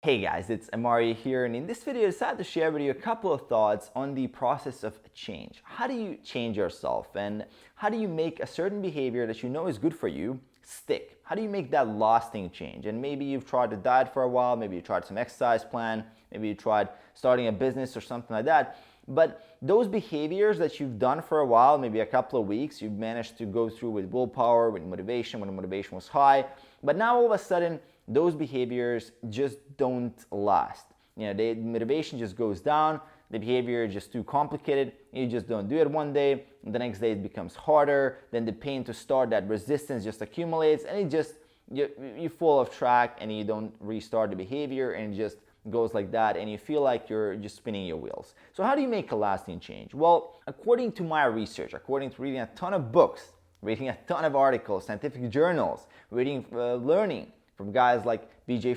Hey guys, it's Amari here, and in this video I decided to share with you a couple of thoughts on the process of change. How do you change yourself, and how do you make a certain behavior that you know is good for you stick? How do you make that lasting change? And maybe you've tried to diet for a while, maybe you tried some exercise plan, maybe you tried starting a business or something like that. But those behaviors that you've done for a while, maybe a couple of weeks, you've managed to go through with willpower, with motivation, when the motivation was high, but now all of a sudden those behaviors just don't last. The motivation just goes down, the behavior is just too complicated, you just don't do it one day, the next day it becomes harder, then the pain to start, that resistance just accumulates, and you fall off track and you don't restart the behavior, and it just goes like that, and you feel like you're just spinning your wheels. So how do you make a lasting change? Well, according to my research, according to reading a ton of books, reading a ton of articles, scientific journals, learning from guys like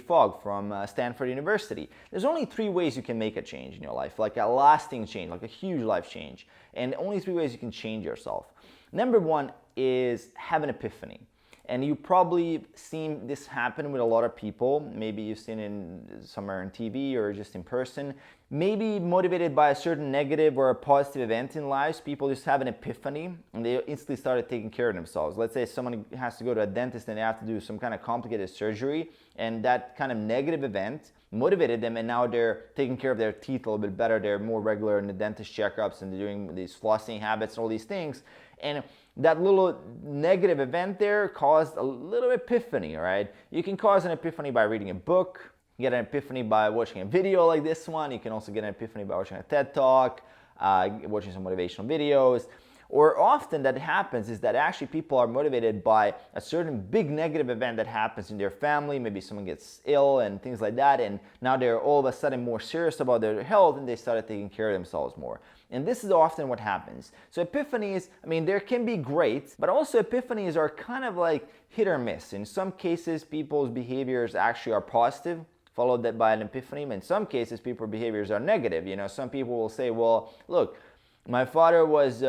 Fogg from Stanford University. There's only 3 ways you can make a change in your life, like a lasting change, like a huge life change. And only 3 ways you can change yourself. Number 1 is have an epiphany. And you probably seen this happen with a lot of people. Maybe you've seen it somewhere on TV or just in person. Maybe motivated by a certain negative or a positive event in life, people just have an epiphany and they instantly started taking care of themselves. Let's say someone has to go to a dentist and they have to do some kind of complicated surgery, and that kind of negative event motivated them, and now they're taking care of their teeth a little bit better. They're more regular in the dentist checkups and they're doing these flossing habits and all these things. And that little negative event there caused a little epiphany, right? You can cause an epiphany by reading a book, get an epiphany by watching a video like this one. You can also get an epiphany by watching a TED Talk, watching some motivational videos. Or often that happens is that actually people are motivated by a certain big negative event that happens in their family. Maybe someone gets ill and things like that, and now they're all of a sudden more serious about their health and they started taking care of themselves more. And this is often what happens. So epiphanies, there can be great, but also epiphanies are kind of like hit or miss. In some cases, people's behaviors actually are positive, followed by an epiphany. In some cases, people's behaviors are negative. Some people will say, well, look, my father was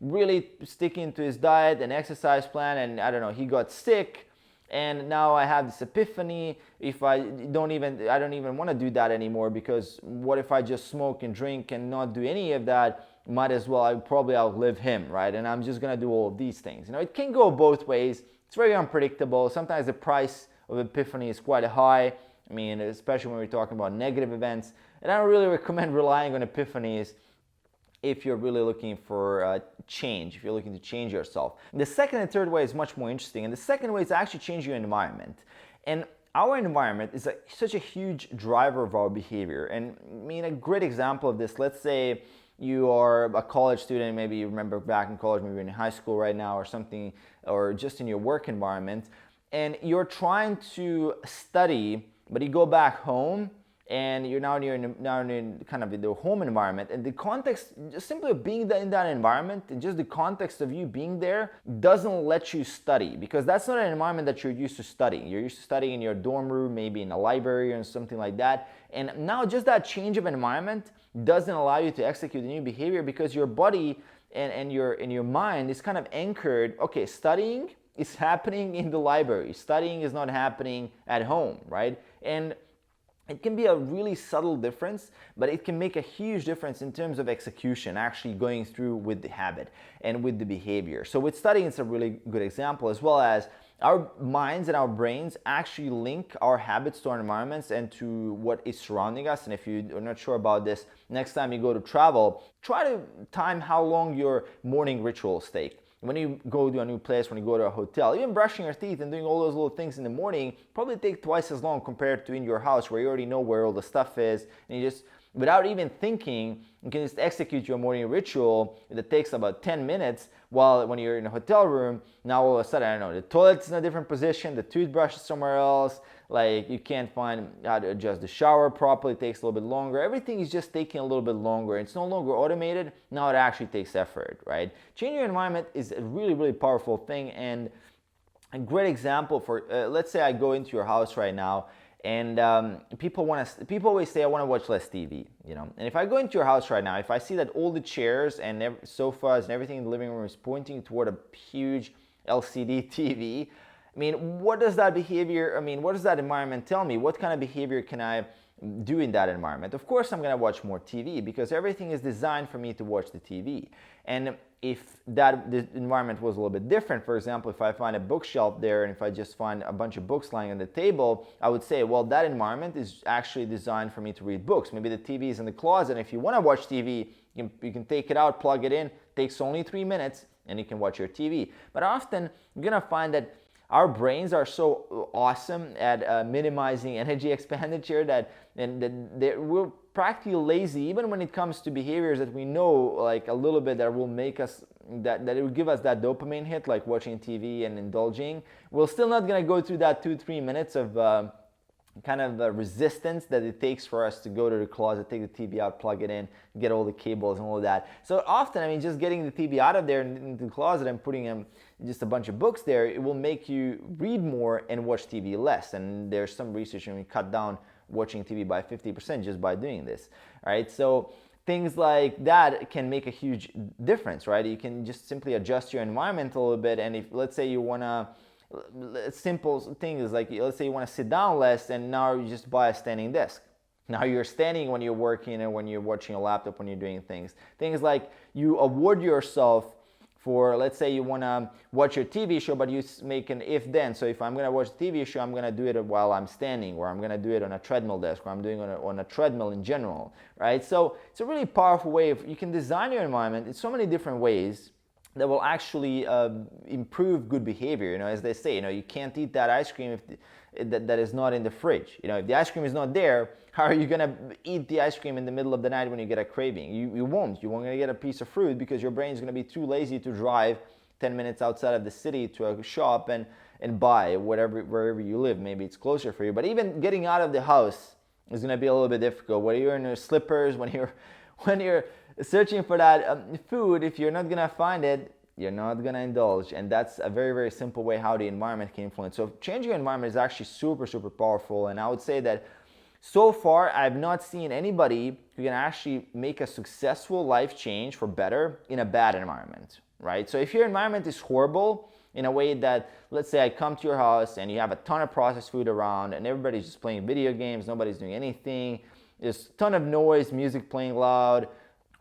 really sticking to his diet and exercise plan, and I don't know, he got sick, and now I have this epiphany. If I don't even want to do that anymore, because what if I just smoke and drink and not do any of that? Might as well, I probably outlive him, right? And I'm just gonna do all of these things. It can go both ways. It's very unpredictable. Sometimes the price of epiphany is quite high. Especially when we're talking about negative events. And I don't really recommend relying on epiphanies if you're really looking for change, if you're looking to change yourself. The second and third way is much more interesting. And the second way is actually change your environment. And our environment is such a huge driver of our behavior. And a great example of this, let's say you are a college student, maybe you remember back in college, maybe you're in high school right now or something, or just in your work environment, and you're trying to study, but you go back home and you're now in kind of the home environment, and the context, just simply of being in that environment, and just the context of you being there doesn't let you study, because that's not an environment that you're used to studying. You're used to studying in your dorm room, maybe in a library or something like that, and now just that change of environment doesn't allow you to execute a new behavior, because your body and your mind is kind of anchored, okay, studying is happening in the library, studying is not happening at home, right? And it can be a really subtle difference, but it can make a huge difference in terms of execution, actually going through with the habit and with the behavior. So with studying, it's a really good example, as well as our minds and our brains actually link our habits to our environments and to what is surrounding us. And if you're not sure about this, next time you go to travel, try to time how long your morning rituals take. When you go to a new place, when you go to a hotel, even brushing your teeth and doing all those little things in the morning probably take twice as long compared to in your house, where you already know where all the stuff is, and you just, without even thinking, you can just execute your morning ritual that takes about 10 minutes, while when you're in a hotel room, now all of a sudden, I don't know, the toilet's in a different position, the toothbrush is somewhere else, like you can't find how to adjust the shower properly, it takes a little bit longer. Everything is just taking a little bit longer. It's no longer automated, now it actually takes effort, right? Changing your environment is a really, really powerful thing, and a great example for, let's say I go into your house right now, and people always say, I want to watch less TV, And if I go into your house right now, if I see that all the chairs and sofas and everything in the living room is pointing toward a huge LCD TV, what does that behavior, what does that environment tell me? What kind of behavior can I do in that environment? Of course, I'm going to watch more TV because everything is designed for me to watch the TV. And if the environment was a little bit different, for example, if I find a bookshelf there and if I just find a bunch of books lying on the table, I would say, well, that environment is actually designed for me to read books. Maybe the TV is in the closet, and if you want to watch TV, you can take it out, plug it in, takes only 3 minutes, and you can watch your TV. But often, you're going to find that our brains are so awesome at minimizing energy expenditure that we're practically lazy, even when it comes to behaviors that we know like a little bit that will make us, that it will give us that dopamine hit, like watching TV and indulging. We're still not going to go through that 2-3 minutes of kind of resistance that it takes for us to go to the closet, take the TV out, plug it in, get all the cables and all of that. So often, I mean, just getting the TV out of there into the closet and putting just a bunch of books there, it will make you read more and watch TV less. And there's some research and we cut down watching TV by 50% just by doing this, right? So things like that can make a huge difference, right? You can just simply adjust your environment a little bit, and if, let's say you want to, simple thing is like, let's say you want to sit down less, and now you just buy a standing desk. Now you're standing when you're working and when you're watching a laptop, when you're doing things. Things like you award yourself for, let's say you want to watch your TV show, but you make an if-then. So if I'm going to watch the TV show, I'm going to do it while I'm standing, or I'm going to do it on a treadmill desk, or I'm doing it on a treadmill in general, right? So it's a really powerful way of, you can design your environment in so many different ways that will actually improve good behavior. You know, as they say, you know, you can't eat that ice cream if that is not in the fridge. You know, if the ice cream is not there, how are you gonna eat the ice cream in the middle of the night when you get a craving? You won't. You won't gonna get a piece of fruit because your brain is gonna be too lazy to drive 10 minutes outside of the city to a shop and buy wherever you live. Maybe it's closer for you. But even getting out of the house is gonna be a little bit difficult. Whether you're in your slippers, when you're searching for that food, if you're not gonna find it, you're not gonna indulge. And that's a very, very simple way how the environment can influence. So changing your environment is actually super, super powerful. And I would say that so far, I've not seen anybody who can actually make a successful life change for better in a bad environment, right? So if your environment is horrible in a way that, let's say I come to your house and you have a ton of processed food around and everybody's just playing video games, nobody's doing anything, there's a ton of noise, music playing loud,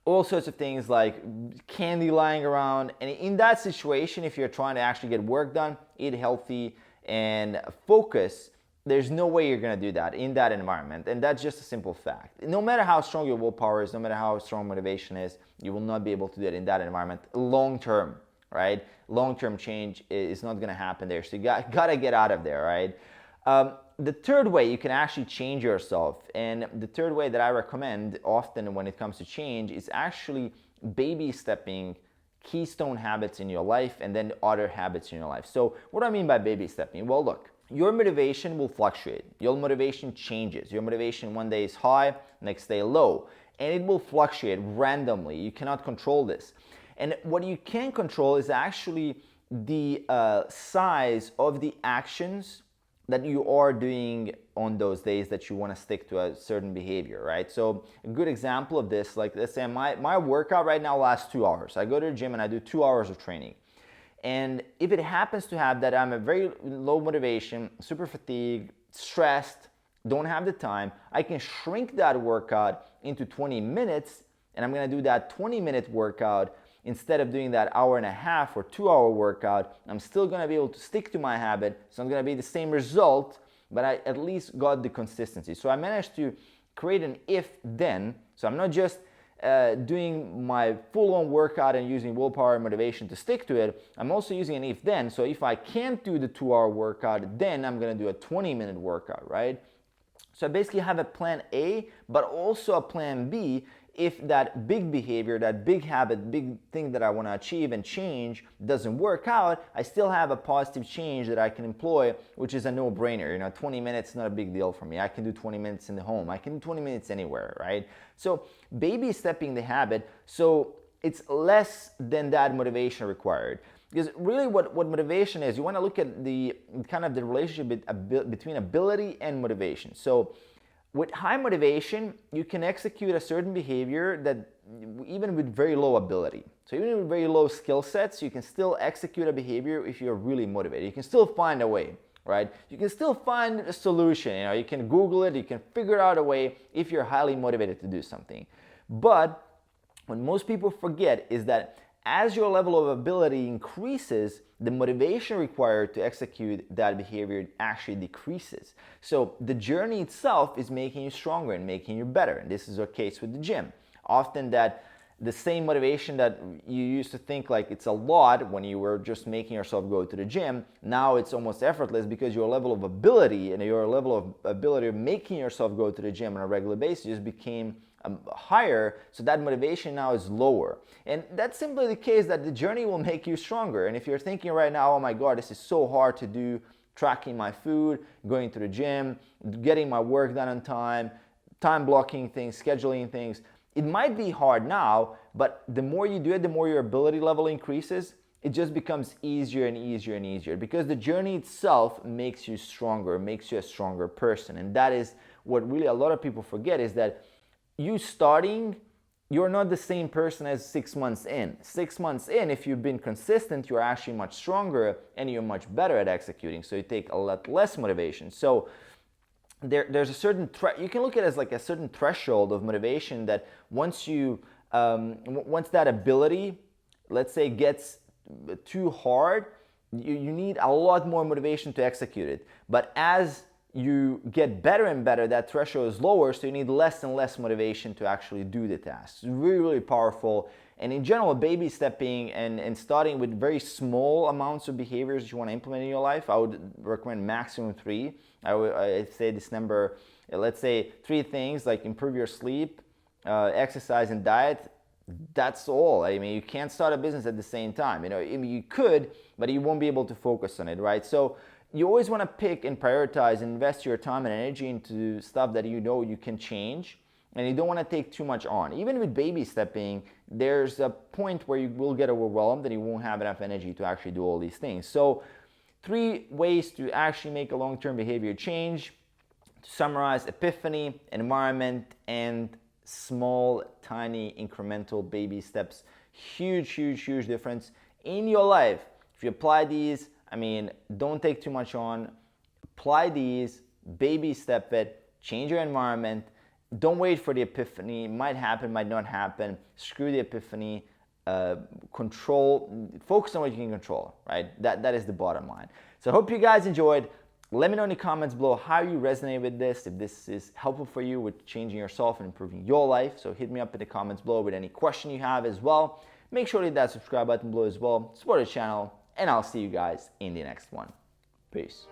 all sorts of things like candy lying around. And in that situation, if you're trying to actually get work done, eat healthy and focus, there's no way you're going to do that in that environment. And that's just a simple fact. No matter how strong your willpower is, no matter how strong motivation is, you will not be able to do it in that environment long term, right? Long-term change is not going to happen there. So you got to get out of there, right? The third way you can actually change yourself, and the third way that I recommend often when it comes to change, is actually baby stepping keystone habits in your life and then other habits in your life. So what do I mean by baby stepping? Well, look, your motivation will fluctuate. Your motivation changes. Your motivation one day is high, next day low, and it will fluctuate randomly. You cannot control this. And what you can control is actually the size of the actions that you are doing on those days that you want to stick to a certain behavior, right? So a good example of this, like let's say my workout right now lasts 2 hours. I go to the gym and I do 2 hours of training. And if it happens to have that I'm a very low motivation, super fatigued, stressed, don't have the time, I can shrink that workout into 20 minutes and I'm going to do that 20-minute workout instead of doing that hour and a half or 2 hour workout. I'm still going to be able to stick to my habit. So I'm going to be the same result, but I at least got the consistency. So I managed to create an if-then. So I'm not just doing my full-on workout and using willpower and motivation to stick to it. I'm also using an if-then. So if I can't do the 2 hour workout, then I'm going to do a 20-minute workout, right? So I basically have a plan A, but also a plan B. If that big behavior, that big habit, big thing that I want to achieve and change doesn't work out, I still have a positive change that I can employ, which is a no-brainer. You know, 20 minutes is not a big deal for me. I can do 20 minutes in the home. I can do 20 minutes anywhere, right? So baby stepping the habit, so it's less than that motivation required. Because really what motivation is, you want to look at the kind of the relationship between ability and motivation. So with high motivation, you can execute a certain behavior that even with very low ability. So even with very low skill sets, you can still execute a behavior if you're really motivated. You can still find a way. right? You can still find a solution. You can Google it, you can figure out a way if you're highly motivated to do something. But what most people forget is that as your level of ability increases, the motivation required to execute that behavior actually decreases. So the journey itself is making you stronger and making you better. And this is the case with the gym. Often that the same motivation that you used to think like it's a lot when you were just making yourself go to the gym, now it's almost effortless because your level of ability and your level of ability of making yourself go to the gym on a regular basis just became higher, so that motivation now is lower. And that's simply the case that the journey will make you stronger. And if you're thinking right now, oh my God, this is so hard to do, tracking my food, going to the gym, getting my work done on time blocking things, scheduling things, it might be hard now, but the more you do it, the more your ability level increases. It just becomes easier and easier and easier because the journey itself makes you stronger, makes you a stronger person. And that is what really a lot of people forget, is that you starting, you're not the same person as 6 months in. 6 months in, if you've been consistent, you're actually much stronger and you're much better at executing. So you take a lot less motivation. So there's a certain, you can look at it as like a certain threshold of motivation that once that ability, let's say, gets too hard, you need a lot more motivation to execute it. But as you get better and better, that threshold is lower, so you need less and less motivation to actually do the task. It's really, really powerful. And in general, baby stepping and starting with very small amounts of behaviors that you want to implement in your life, I would recommend maximum 3. I'd say this number, let's say 3 things like improve your sleep, exercise, and diet. That's all. I mean, you can't start a business at the same time. You could, but you won't be able to focus on it, right? So you always want to pick and prioritize and invest your time and energy into stuff that you know you can change, and you don't want to take too much on. Even with baby stepping, there's a point where you will get overwhelmed and you won't have enough energy to actually do all these things. So 3 ways to actually make a long-term behavior change. To summarize: epiphany, environment, and small, tiny, incremental baby steps. Huge, huge, huge difference in your life. If you apply these, don't take too much on. Apply these, baby step it, change your environment. Don't wait for the epiphany. It might happen, might not happen. Screw the epiphany. Focus on what you can control, right? That is the bottom line. So I hope you guys enjoyed. Let me know in the comments below how you resonate with this, if this is helpful for you with changing yourself and improving your life. So hit me up in the comments below with any question you have as well. Make sure to hit that subscribe button below as well. Support the channel, and I'll see you guys in the next one. Peace.